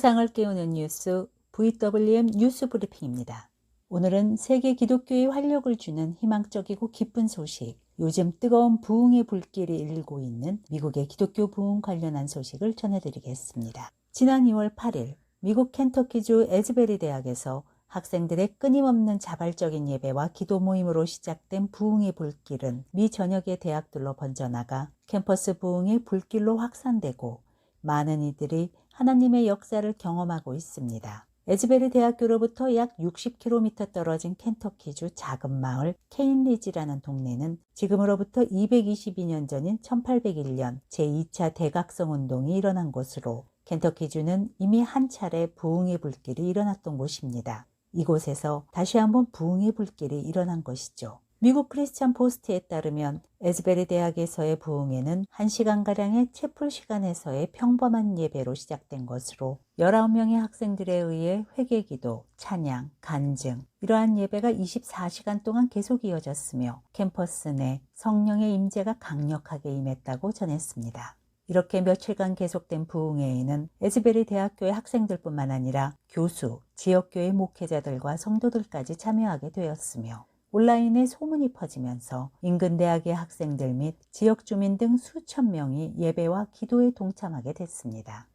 세상을 깨우는 뉴스 VWM 뉴스 브리핑입니다. 오늘은 세계 기독교의 활력을 주는 희망적이고 기쁜 소식, 요즘 뜨거운 부흥의 불길이 일고 있는 미국의 기독교 부흥 관련한 소식을 전해드리겠습니다. 지난 2월 8일 미국 켄터키주 에즈베리 대학에서 학생들의 끊임없는 자발적인 예배와 기도 모임으로 시작된 부흥의 불길은 미 전역의 대학들로 번져나가 캠퍼스 부흥의 불길로 확산되고 많은 이들이 하나님의 역사를 경험하고 있습니다. 에즈베리 대학교로부터 약 60km 떨어진 켄터키주 작은 마을 케인리지라는 동네는 지금으로부터 222년 전인 1801년 제2차 대각성 운동이 일어난 곳으로 켄터키주는 이미 한 차례 부흥의 불길이 일어났던 곳입니다. 이곳에서 다시 한번 부흥의 불길이 일어난 것이죠. 미국 크리스찬 포스트에 따르면 에즈베리 대학에서의 부흥회는 1시간가량의 채플 시간에서의 평범한 예배로 시작된 것으로 19명의 학생들에 의해 회개기도, 찬양, 간증 이러한 예배가 24시간 동안 계속 이어졌으며 캠퍼스 내 성령의 임재가 강력하게 임했다고 전했습니다. 이렇게 며칠간 계속된 부흥회에는 에즈베리 대학교의 학생들뿐만 아니라 교수, 지역교회 목회자들과 성도들까지 참여하게 되었으며 온라인에 소문이 퍼지면서 인근 대학의 학생들 및 지역 주민 등 수천 명이 예배와 기도에 동참하게 됐습니다.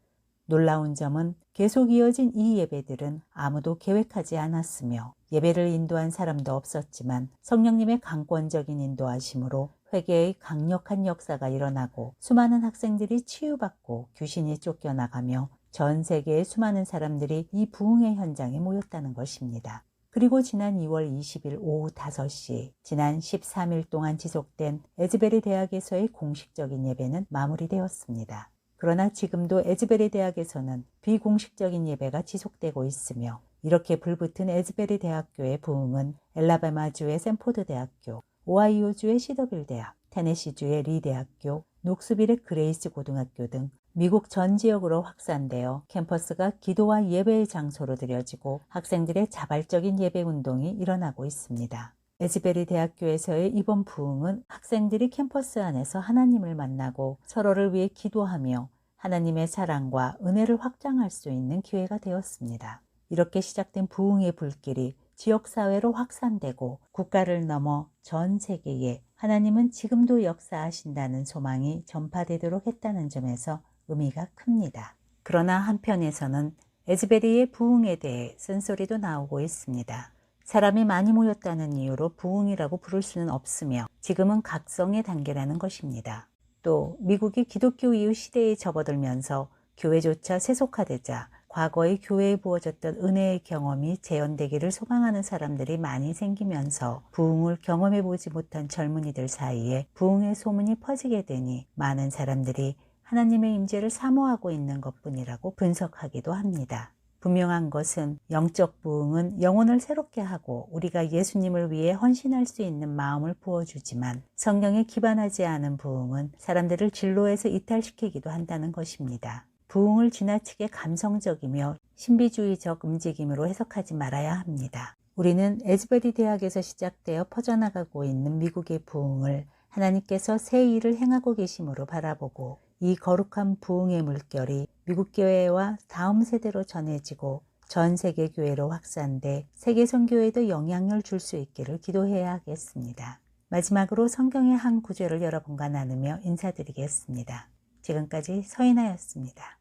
놀라운 점은 계속 이어진 이 예배들은 아무도 계획하지 않았으며 예배를 인도한 사람도 없었지만 성령님의 강권적인 인도하심으로 회개의 강력한 역사가 일어나고 수많은 학생들이 치유받고 귀신이 쫓겨나가며 전 세계의 수많은 사람들이 이 부흥의 현장에 모였다는 것입니다. 그리고 지난 2월 20일 오후 5시, 지난 13일 동안 지속된 에즈베리 대학에서의 공식적인 예배는 마무리되었습니다. 그러나 지금도 에즈베리 대학에서는 비공식적인 예배가 지속되고 있으며 이렇게 불붙은 에즈베리 대학교의 부흥은 엘라바마주의 샌포드 대학교, 오하이오주의 시더빌 대학, 테네시주의 리 대학교, 녹스빌의 그레이스 고등학교 등 미국 전 지역으로 확산되어 캠퍼스가 기도와 예배의 장소로 들여지고 학생들의 자발적인 예배 운동이 일어나고 있습니다. 에즈베리 대학교에서의 이번 부흥은 학생들이 캠퍼스 안에서 하나님을 만나고 서로를 위해 기도하며 하나님의 사랑과 은혜를 확장할 수 있는 기회가 되었습니다. 이렇게 시작된 부흥의 불길이 지역사회로 확산되고 국가를 넘어 전 세계에 하나님은 지금도 역사하신다는 소망이 전파되도록 했다는 점에서 의미가 큽니다. 그러나 한편에서는 에즈베리의 부흥에 대해 쓴소리도 나오고 있습니다. 사람이 많이 모였다는 이유로 부흥이라고 부를 수는 없으며 지금은 각성의 단계라는 것입니다. 또 미국이 기독교 이후 시대에 접어들면서 교회조차 세속화되자 과거의 교회에 부어졌던 은혜의 경험이 재현되기를 소망하는 사람들이 많이 생기면서 부흥을 경험해보지 못한 젊은이들 사이에 부흥의 소문이 퍼지게 되니 많은 사람들이 하나님의 임재를 사모하고 있는 것뿐이라고 분석하기도 합니다. 분명한 것은 영적 부흥은 영혼을 새롭게 하고 우리가 예수님을 위해 헌신할 수 있는 마음을 부어주지만 성령에 기반하지 않은 부흥은 사람들을 진로에서 이탈시키기도 한다는 것입니다. 부흥을 지나치게 감성적이며 신비주의적 움직임으로 해석하지 말아야 합니다. 우리는 에즈베리 대학에서 시작되어 퍼져나가고 있는 미국의 부흥을 하나님께서 새 일을 행하고 계심으로 바라보고 이 거룩한 부흥의 물결이 미국 교회와 다음 세대로 전해지고 전 세계 교회로 확산돼 세계 선교에도 영향을 줄 수 있기를 기도해야 하겠습니다. 마지막으로 성경의 한 구절을 여러분과 나누며 인사드리겠습니다. 지금까지 서인아였습니다.